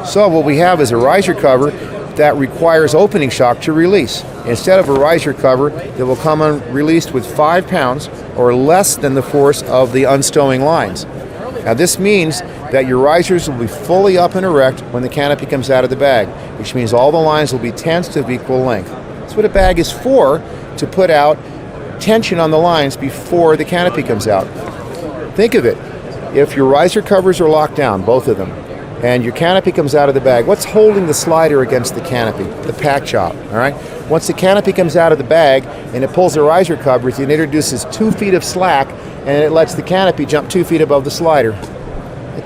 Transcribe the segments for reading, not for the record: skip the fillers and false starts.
So what we have is a riser cover that requires opening shock to release. Instead of a riser cover that will come released with 5 pounds or less than the force of the unstowing lines. Now this means that your risers will be fully up and erect when the canopy comes out of the bag, which means all the lines will be tensed of equal length. That's what a bag is for, to put out tension on the lines before the canopy comes out. Think of it, if your riser covers are locked down, both of them, and your canopy comes out of the bag, what's holding the slider against the canopy? The pack chop, all right? Once the canopy comes out of the bag and it pulls the riser covers, it introduces 2 feet of slack and it lets the canopy jump 2 feet above the slider.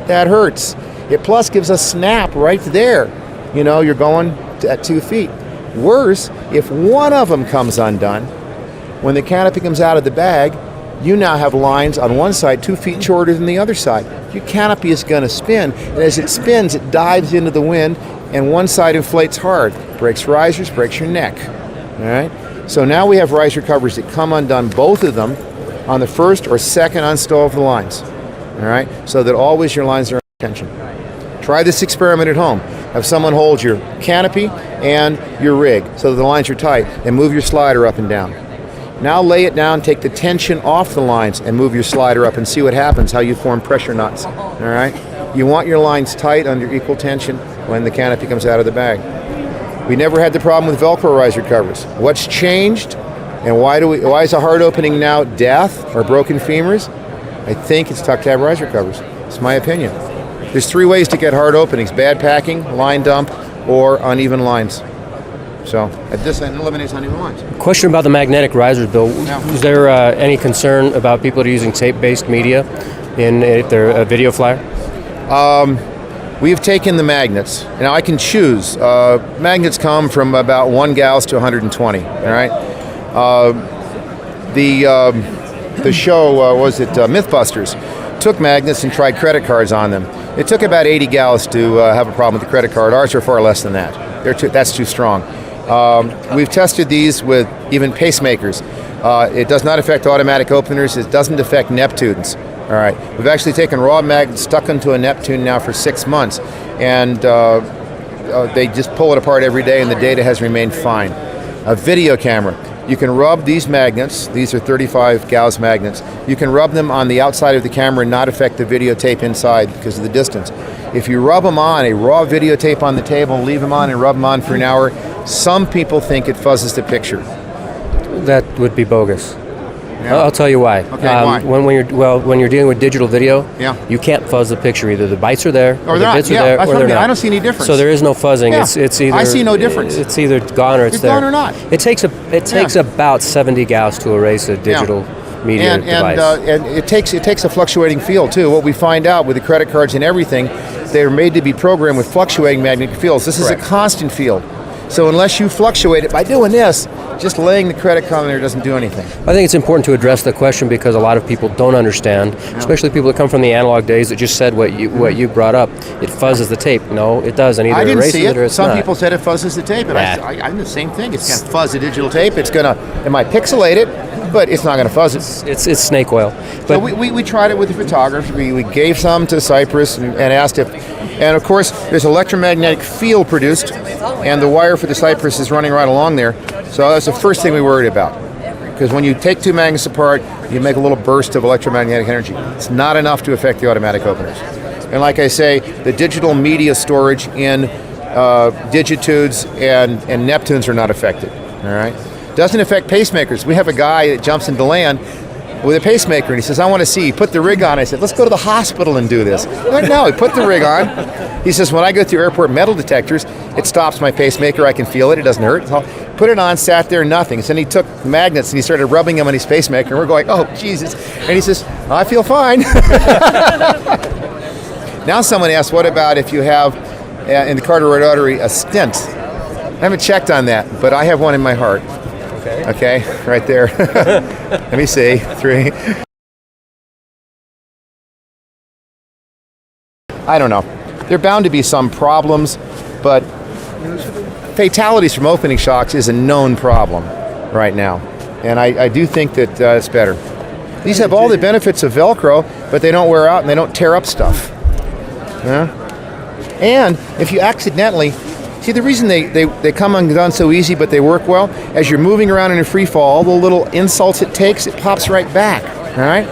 That hurts. It plus gives a snap right there. You know, you're going at 2 feet. Worse, if one of them comes undone, when the canopy comes out of the bag, you now have lines on one side 2 feet shorter than the other side. Your canopy is going to spin, and as it spins, it dives into the wind, and one side inflates hard. Breaks risers, breaks your neck. All right? So now we have riser covers that come undone, both of them, on the first or second unstow of the lines. All right? So that always your lines are in tension. Try this experiment at home. Have someone hold your canopy and your rig so that the lines are tight, and move your slider up and down. Now lay it down, take the tension off the lines, and move your slider up and see what happens, how you form pressure knots. All right? You want your lines tight under equal tension when the canopy comes out of the bag. We never had the problem with Velcro riser covers. What's changed, and why is a hard opening now death or broken femurs? I think it's duct-tab riser covers. It's my opinion. There's 3 ways to get hard openings: bad packing, line dump, or uneven lines. So this eliminates uneven lines. Question about the magnetic risers, Bill. Yeah. Is there any concern about people that are using tape-based media in their video flyer? We've taken the magnets. Now I can choose. Magnets come from about 1 Gauss to 120. All right. The show was it Mythbusters took magnets and tried credit cards on them. It took about 80 Gauss to have a problem with the credit card. Ours are far less than that. That's too strong. We've tested these with even pacemakers. It does not affect automatic openers. It doesn't affect Neptunes. All right. We've actually taken raw magnets, stuck into a Neptune now for 6 months, and they just pull it apart every day, and the data has remained fine. A video camera. You can rub these magnets. These are 35 Gauss magnets. You can rub them on the outside of the camera and not affect the videotape inside because of the distance. If you rub them on, a raw videotape on the table, leave them on and rub them on for an hour, some people think it fuzzes the picture. That would be bogus. Yeah. I'll tell you why. Okay, why? When you're dealing with digital video, yeah, you can't fuzz the picture. Either the bytes are there, or the bits are there, or they're not. I don't see any difference. So there is no fuzzing. Yeah. It's either. I see no difference. It's either gone or it's there. Gone or not. It takes about 70 Gauss to erase a digital media device. And it takes a fluctuating field too. What we find out with the credit cards and everything, they're made to be programmed with fluctuating magnetic fields. This is a constant field. So unless you fluctuate it by doing this, just laying the credit card in there doesn't do anything. I think it's important to address the question because a lot of people don't understand, especially people that come from the analog days that just said what you brought up. It fuzzes the tape. No, it doesn't. Either I didn't erases see it. or it's Some not. people said it fuzzes the tape, and I'm the same thing. It's going to fuzz the digital tape. It might pixelate it, but it's not going to fuzz it. It's snake oil. But so we tried it with the photographer. We gave some to Cypress and asked if, and of course there's electromagnetic field produced, and the wire for the Cypress is running right along there. So that's the first thing we worried about. Because when you take 2 magnets apart, you make a little burst of electromagnetic energy. It's not enough to affect the automatic openers. And like I say, the digital media storage in Digitudes and Neptunes are not affected. All right. Doesn't affect pacemakers. We have a guy that jumps into land with a pacemaker, and he says, I want to see. He put the rig on. I said, let's go to the hospital and do this. No, he put the rig on. He says, when I go through airport metal detectors, it stops my pacemaker. I can feel it. It doesn't hurt. So put it on, sat there, nothing. So then he took magnets and he started rubbing them on his pacemaker, and we're going, oh, Jesus. And he says, I feel fine. Now someone asked, what about if you have in the carotid artery a stent? I haven't checked on that, but I have one in my heart. Okay, right there. Let me see. 3. I don't know. There are bound to be some problems, but fatalities from opening shocks is a known problem right now. And I do think that it's better. These have all the benefits of Velcro, but they don't wear out and they don't tear up stuff. Yeah? And if you accidentally, see the reason they come undone so easy but they work well, as you're moving around in a free fall, all the little insults it takes, it pops right back, all right?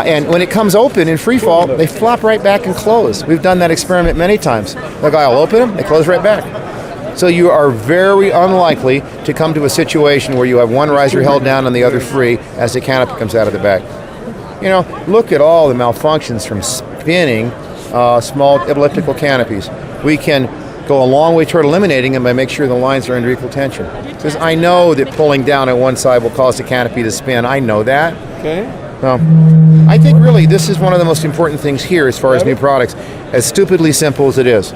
And when it comes open in free fall, they flop right back and close. We've done that experiment many times. The guy will open them, they close right back. So you are very unlikely to come to a situation where you have one riser held down and the other free as the canopy comes out of the bag. You know, look at all the malfunctions from spinning small elliptical canopies. We can go a long way toward eliminating them by making sure the lines are under equal tension. Because I know that pulling down on one side will cause the canopy to spin. I know that. Okay. Well, I think really this is one of the most important things here as far as new products, as stupidly simple as it is.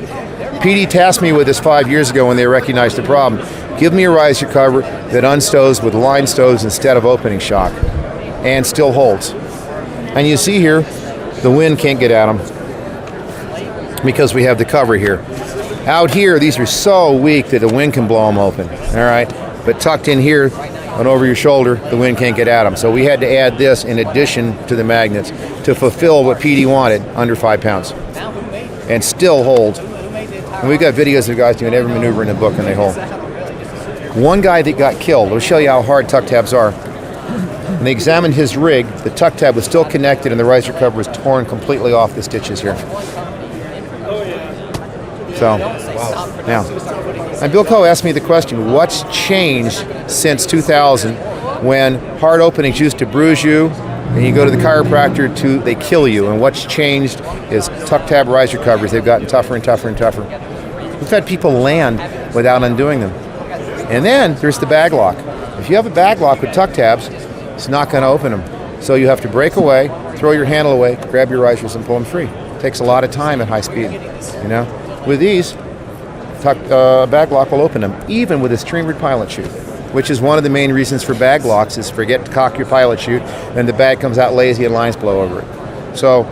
PD tasked me with this 5 years ago when they recognized the problem. Give me a riser cover that unstows with line stows instead of opening shock and still holds. And you see here, the wind can't get at them because we have the cover here. Out here, these are so weak that the wind can blow them open, all right? But tucked in here and over your shoulder, the wind can't get at them. So we had to add this in addition to the magnets to fulfill what PD wanted, under 5 pounds, and still hold. And we've got videos of guys doing every maneuver in the book and they hold. One guy that got killed, we'll show you how hard tuck tabs are. When they examined his rig, the tuck tab was still connected and the riser cover was torn completely off the stitches here. So, yeah. And Bill Coe asked me the question, what's changed since 2000 when hard openings used to bruise you and you go to the chiropractor they kill you, and what's changed is tuck tab riser covers. They've gotten tougher and tougher and tougher. We've had people land without undoing them. And then there's the bag lock. If you have a bag lock with tuck tabs, it's not going to open them. So you have to break away, throw your handle away, grab your risers and pull them free. It takes a lot of time at high speed, you know. With these, bag lock will open them, even with a streamered pilot chute, which is one of the main reasons for bag locks is forget to cock your pilot chute, and the bag comes out lazy and lines blow over it. So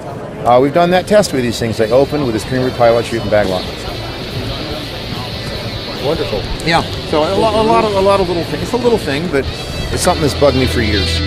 we've done that test with these things. They open with a streamered pilot chute and bag lock. Wonderful. Yeah. So a lot of little things. It's a little thing, but it's something that's bugged me for years.